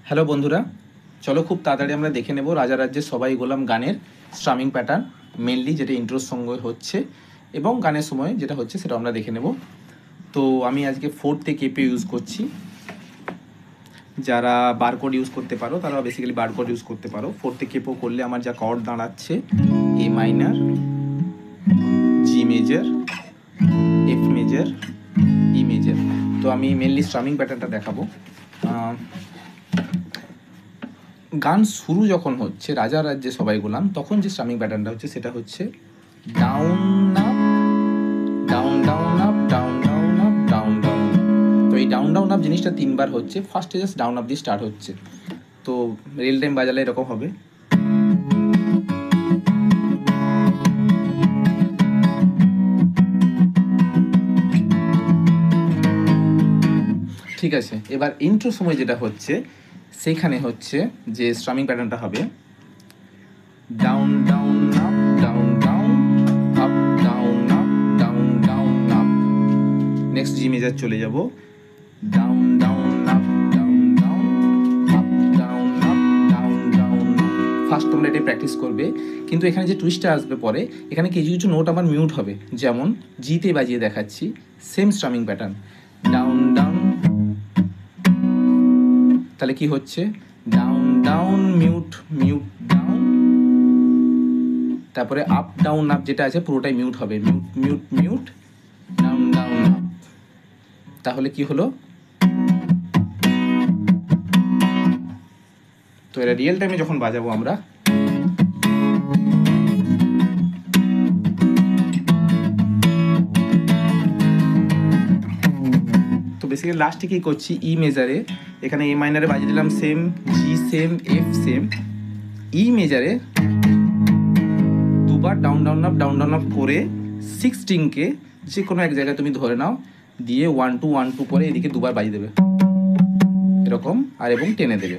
Hello বন্ধুরা, চলো খুব তাড়াতাড়ি আমরা দেখে নেব রাজা রাজ্যের সবাই গোলাম গানের স্ট্রামিং প্যাটার্ন, মেনলি যেটা ইন্ট্রোর সঙ্গে হচ্ছে এবং গানের সময় যেটা হচ্ছে সেটা আমরা দেখে নেব। তো আমি আজকে ফোর্থে কেপে ইউজ করছি। যারা বারকোড ইউজ করতে পারো তারা বেসিক্যালি বারকোড ইউজ করতে পারো। ফোর্থে কেপও করলে আমার যা কর্ড দাঁড়াচ্ছে A minor, G major, F major, E major. তো আমি মেনলি স্ট্রামিং প্যাটার্নটা দেখাবো। গান শুরু যখন হচ্ছে রাজা রাজ্যে সবাই গোলাম, তখন যে স্ট্রামিং প্যাটার্নটা হচ্ছে সেটা হচ্ছে down up down down up down down up down down. তো এই ডাউন ডাউন আপ জিনিসটা তিনবার হচ্ছে। ফার্স্টে জাস্ট ডাউন আপ দিয়ে স্টার্ট হচ্ছে। তো রিয়েল টাইম বাজালে এরকম হবে। ঠিক আছে, এবার ইন্ট্রো সময় যেটা হচ্ছে সেইখানে হচ্ছে যে স্ট্রামিং প্যাটার্নটা হবে down down up down down up down up down down up. Next জি মেজার চলে যাব, down down up down down up down up down down up. First তোমরা এটাই প্র্যাকটিস করবে, কিন্তু এখানে যে টুইস্টটা আসবে পরে, এখানে কিছু কিছু নোট আমার মিউট হবে। যেমন জিতে বাজিয়ে দেখাচ্ছি, same strumming pattern down down. তাহলে কি হচ্ছে down down mute mute down, তারপরে আপ ডাউন আপ যেটা আছে পুরোটাই মিউট হবে, mute mute mute down down up. তাহলে কি হলো? তো এটা রিয়েল টাইমে যখন বাজাবো আমরা, তো বেসিক্যালি লাস্টে কি করছি, ই মেজারে এখানে এ মাইনারে বাজিয়ে দিলাম সেম, জি সেম, এফ সেম, ই মেজারে দুবার ডাউন ডাউন আপ করে সিক্স স্ট্রিংকে যে কোনো এক জায়গায় তুমি ধরে নাও, দিয়ে 1 2 1 2 করে এদিকে দুবার বাজিয়ে দেবে এরকম, আর এবং টেনে দেবে।